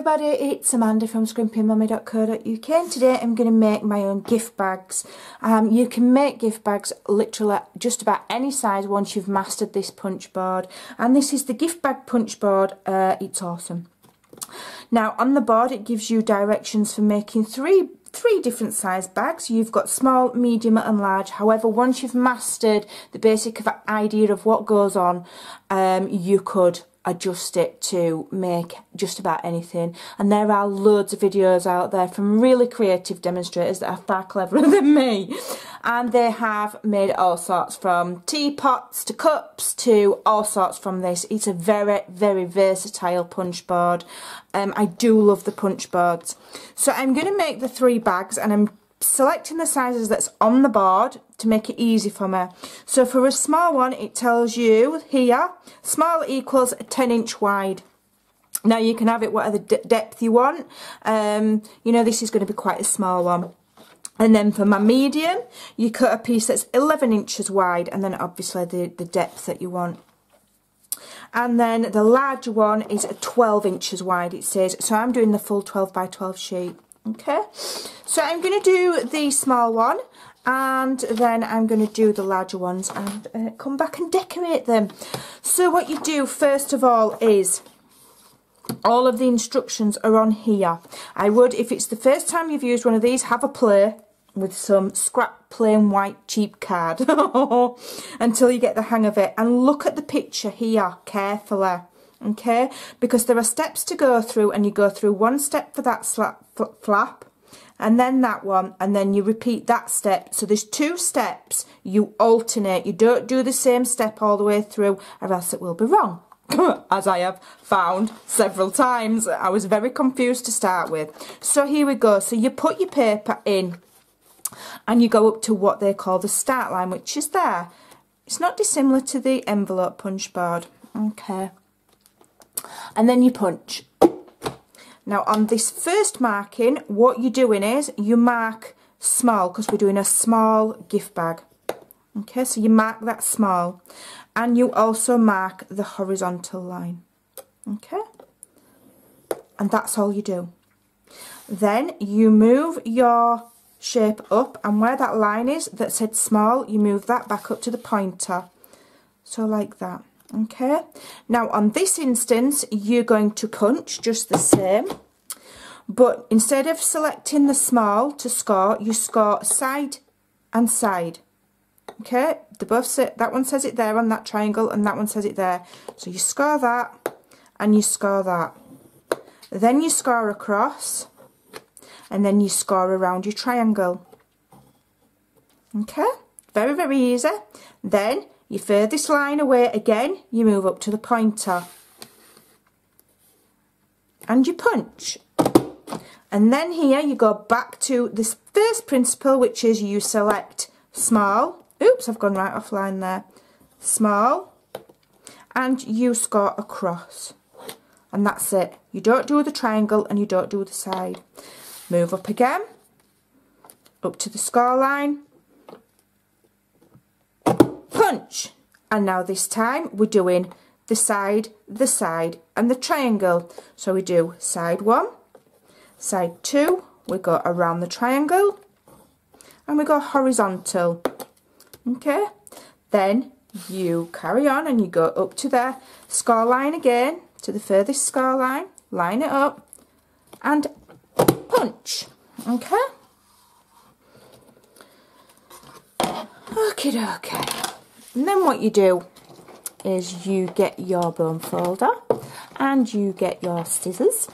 everybody, it's Amanda from Scrimpingmommy.co.uk, and today I'm going to make my own gift bags. You can make gift bags literally just about any size once you've mastered this punch board, and this is the gift bag punch board. It's awesome. Now on the board it gives you directions for making three different size bags. You've got small, medium and large. However, once you've mastered the basic idea of what goes on, you could adjust it to make just about anything, and there are loads of videos out there from really creative demonstrators that are far cleverer than me, and they have made all sorts, from teapots to cups to all sorts from this. It's a very versatile punch board. I do love the punch boards. So I'm going to make the 3 bags, and I'm selecting the sizes that's on the board to make it easy for me. So for a small one, it tells you here, small equals 10" wide. Now you can have it whatever depth you want. You know, this is going to be quite a small one. And then for my medium, you cut a piece that's 11 inches wide, and then obviously the depth that you want. And then the larger one is 12 inches wide, it says. So I'm doing the full 12 by 12 sheet. Okay, so I'm going to do the small one, and then I'm going to do the larger ones and come back and decorate them. So what you do first of all is, all of the instructions are on here. I would, if it's the first time you've used one of these, have a play with some scrap plain white cheap card until you get the hang of it, and look at the picture here carefully. Okay, because there are steps to go through, and you go through one step for that flap, and then that one, and then you repeat that step. So there's 2 steps, you alternate, you don't do the same step all the way through, or else it will be wrong. As I have found several times. I was very confused to start with. So here we go. So you put your paper in, and you go up to what they call the start line, which is there. It's not dissimilar to the envelope punch board. Okay. And then you punch. Now on this first marking, what you're doing is you mark small, because we're doing a small gift bag. Okay, so you mark that small, and you also mark the horizontal line. Okay, and that's all you do. Then you move your shape up, and where that line is that said small, you move that back up to the pointer. So like that. Okay, now on this instance you're going to punch just the same, but instead of selecting the small to score, you score side and side. Okay, they both say, that one says it there on that triangle, and that one says it there. So you score that and you score that, then you score across, and then you score around your triangle. Okay, very easy. Then your furthest line away again, you move up to the pointer and you punch. And then here you go back to this first principle, which is you select small. Oops, I've gone right offline there. Small, and you score across. And that's it. You don't do the triangle and you don't do the side. Move up again, up to the score line. Punch. And now this time we're doing the side, and the triangle. So we do side 1, side 2, we go around the triangle, and we go horizontal. Okay, then you carry on and you go up to the score line again, to the furthest score line, line it up and punch. Okay, okay. And then what you do is you get your bone folder and you get your scissors.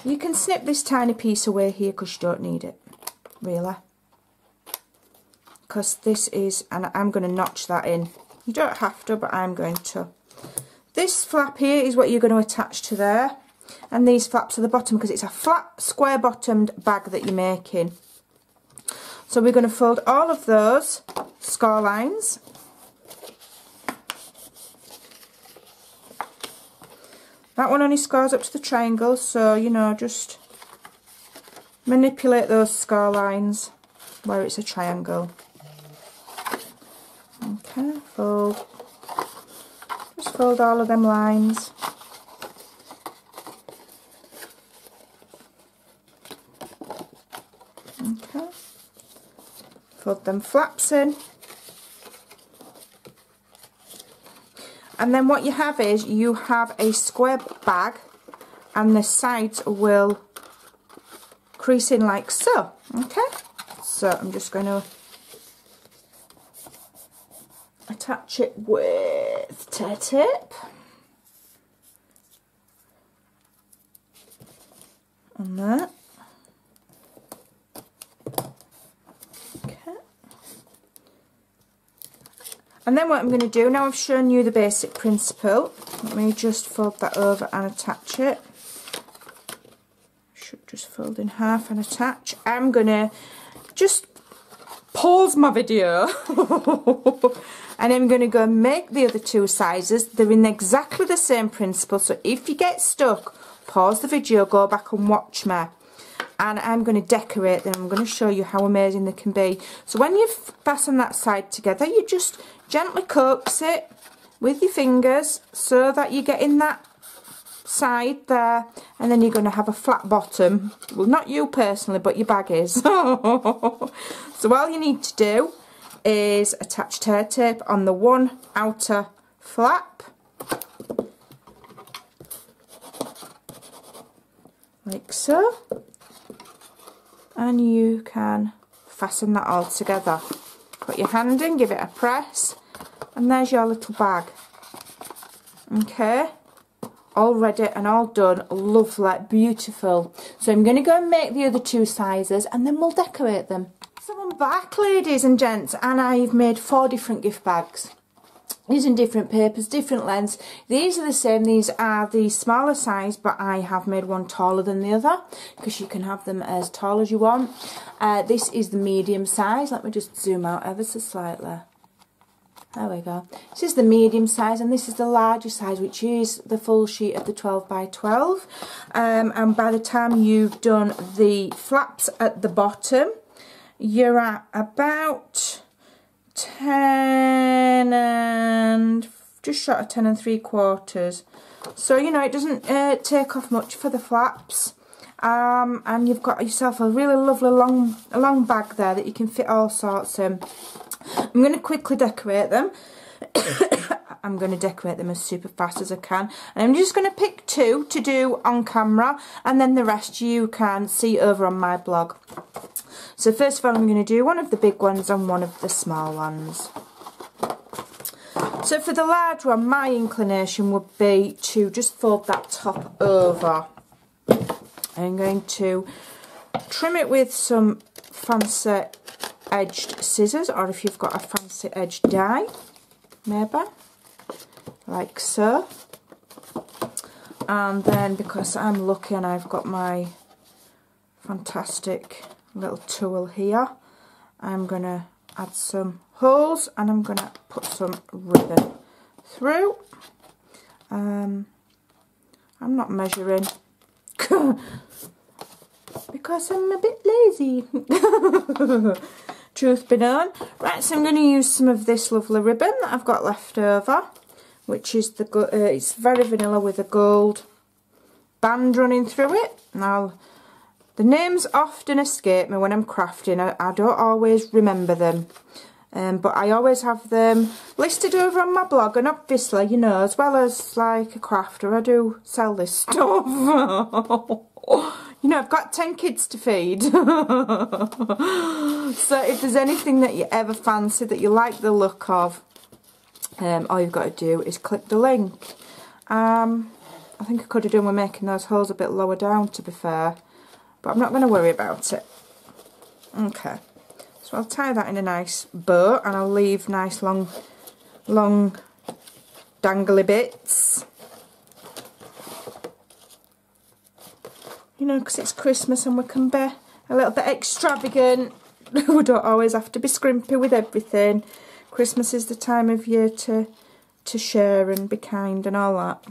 You can snip this tiny piece away here because you don't need it, really. Because this is, and I'm going to notch that in. You don't have to, but I'm going to. This flap here is what you're going to attach to there. And these flaps are the bottom, because it's a flat, square bottomed bag that you're making. So we're going to fold all of those score lines. That one only scores up to the triangle, so, you know, just manipulate those score lines where it's a triangle. Okay, fold. Just fold all of them lines. Okay. Fold them flaps in. And then what you have is you have a square bag and the sides will crease in like so. Okay. So I'm just going to attach it with tear tape. On that. Okay. And then what I'm going to do, now I've shown you the basic principle, let me just fold that over and attach it. Should just fold in half and attach. I'm going to just pause my video and I'm going to go and make the other two sizes. They're in exactly the same principle, so if you get stuck, pause the video, go back and watch me. And I'm going to decorate them. I'm going to show you how amazing they can be. So when you fasten that side together, you just gently coax it with your fingers so that you get in that side there, and then you're going to have a flat bottom. Well, not you personally, but your bag is. So all you need to do is attach tear tape on the one outer flap, like so, and you can fasten that all together. Put your hand in, give it a press, and there's your little bag. Okay, all ready and all done. Lovely, beautiful. So I'm going to go and make the other two sizes and then we'll decorate them. So I'm back, ladies and gents, and I've made 4 different gift bags using different papers, different lengths. These are the same, these are the smaller size, but I have made one taller than the other because you can have them as tall as you want. This is the medium size. Let me just zoom out ever so slightly. There we go. This is the medium size and this is the larger size, which is the full sheet of the 12 by 12. And by the time you've done the flaps at the bottom, you're at about 10 and just short of 10 3/4. So you know it doesn't take off much for the flaps, and you've got yourself a really lovely long bag there that you can fit all sorts in. I'm going to quickly decorate them. I'm going to decorate them as super fast as I can, and I'm just going to pick 2 to do on camera, and then the rest you can see over on my blog. So first of all I'm going to do one of the big ones and one of the small ones. So for the large one, my inclination would be to just fold that top over. I'm going to trim it with some fancy edged scissors, or if you've got a fancy edged die, maybe, like so. And then because I'm lucky and I've got my fantastic little tool here, I'm going to add some holes and I'm going to put some ribbon through. I'm not measuring because I'm a bit lazy. Truth be known. Right, so I'm going to use some of this lovely ribbon that I've got left over, which is it's very vanilla with a gold band running through it. Now the names often escape me when I'm crafting. I don't always remember them. But I always have them listed over on my blog, and obviously, you know, as well as like a crafter, I do sell this stuff. You know, I've got 10 kids to feed. So if there's anything that you ever fancy, that you like the look of, all you've got to do is click the link. I think I could have done with making those holes a bit lower down, to be fair, but I'm not going to worry about it. Okay. So I'll tie that in a nice bow and I'll leave nice long dangly bits. You know, because it's Christmas and we can be a little bit extravagant. We don't always have to be scrimpy with everything. Christmas is the time of year to share and be kind and all that.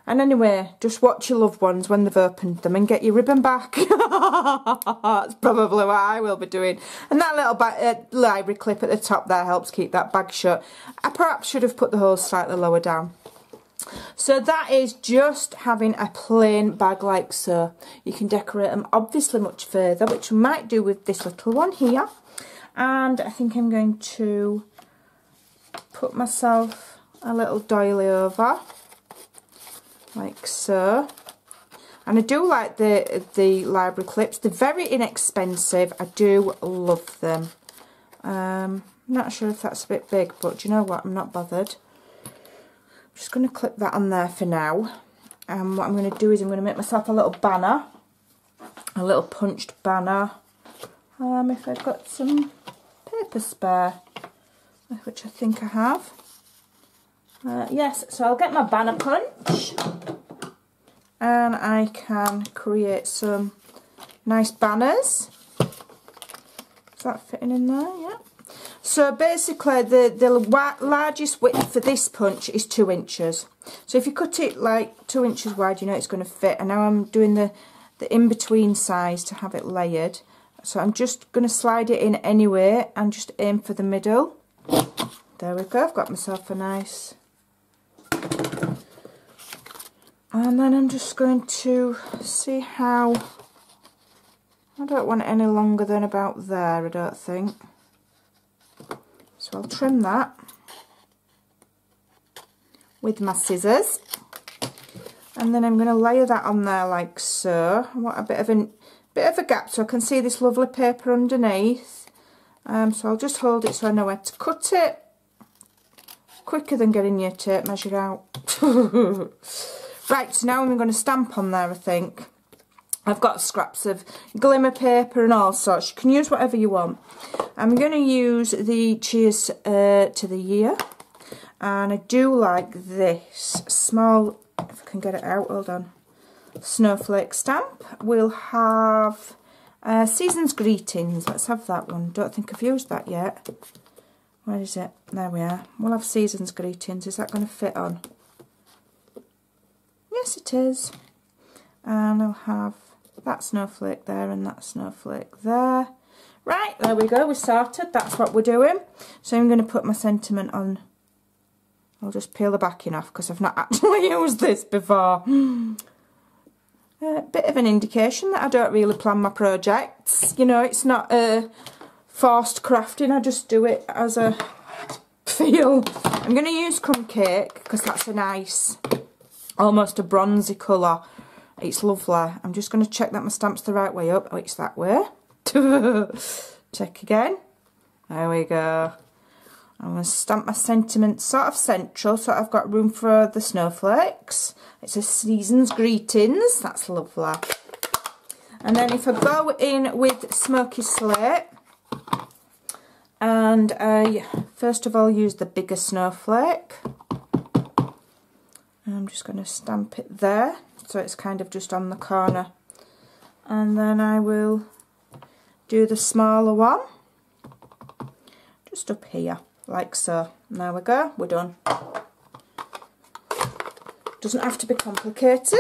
And anyway, just watch your loved ones when they've opened them and get your ribbon back. That's probably what I will be doing. And that little library clip at the top there helps keep that bag shut. I perhaps should have put the holes slightly lower down. So that is just having a plain bag like so. You can decorate them obviously much further, which we might do with this little one here. And I think I'm going to put myself a little doily over, like so. And I do like the library clips. They're very inexpensive. I do love them. I'm not sure if that's a bit big, but do you know what? I'm not bothered. I'm just going to clip that on there for now. And what I'm going to do is I'm going to make myself a little banner. A little punched banner. If I've got some paper spare, which I think I have. Yes, so I'll get my banner punch. And I can create some nice banners. Is that fitting in there? Yeah. So basically the largest width for this punch is 2 inches. So if you cut it like 2 inches wide, you know it's going to fit. And now I'm doing the in-between size to have it layered. So I'm just going to slide it in anyway and just aim for the middle. There we go, I've got myself a nice... And then I'm just going to see how... I don't want it any longer than about there, I don't think. So I'll trim that with my scissors. And then I'm going to layer that on there like so. I want a bit of a gap so I can see this lovely paper underneath. So I'll just hold it so I know where to cut it. Quicker than getting your tape measure out. Right, so now I'm going to stamp on there, I think. I've got scraps of glimmer paper and all sorts. You can use whatever you want. I'm going to use the Cheers to the Year. And I do like this small, if I can get it out, hold on, snowflake stamp. We'll have Season's Greetings. Let's have that one. Don't think I've used that yet. Where is it? There we are. We'll have Season's Greetings. Is that going to fit on? Yes, it is. And I'll have that snowflake there and that snowflake there. Right, there we go. We're sorted. That's what we're doing. So I'm going to put my sentiment on. I'll just peel the backing off because I've not actually used this before. A bit of an indication that I don't really plan my projects. You know, it's not forced crafting. I just do it as a feel. I'm going to use Crumb Cake because that's a nice, almost a bronzy colour. It's lovely. I'm just going to check that my stamp's the right way up. Oh, it's that way. Check again. There we go. I'm going to stamp my sentiment sort of central so I've got room for the snowflakes. It's a Season's Greetings. That's lovely. And then if I go in with Smoky Slate, and I first of all use the bigger snowflake. I'm just going to stamp it there so it's kind of just on the corner. And then I will do the smaller one just up here. Like so. There we go, we're done. Doesn't have to be complicated.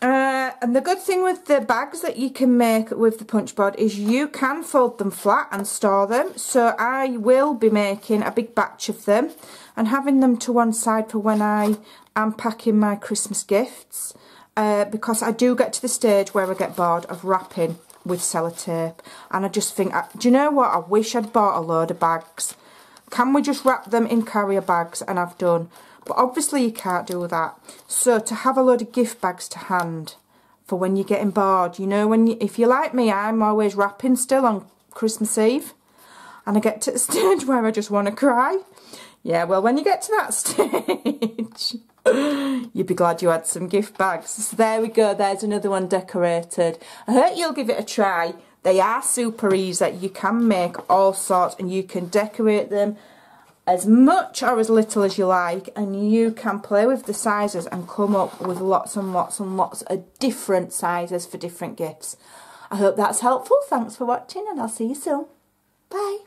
And the good thing with the bags that you can make with the punch board is you can fold them flat and store them. So I will be making a big batch of them and having them to one side for when I am packing my Christmas gifts. Because I do get to the stage where I get bored of wrapping with sellotape, and I just think, do you know what, I wish I'd bought a load of bags. Can we just wrap them in carrier bags? And I've done, but obviously you can't do that. So to have a load of gift bags to hand for when you're getting bored, you know, if you're like me, I'm always wrapping still on Christmas Eve, and I get to the stage where I just want to cry. Yeah, well, when you get to that stage, you'd be glad you had some gift bags. So there we go, there's another one decorated. I hope you'll give it a try. They are super easy. You can make all sorts and you can decorate them as much or as little as you like, and you can play with the sizes and come up with lots and lots and lots of different sizes for different gifts. I hope that's helpful. Thanks for watching and I'll see you soon. Bye.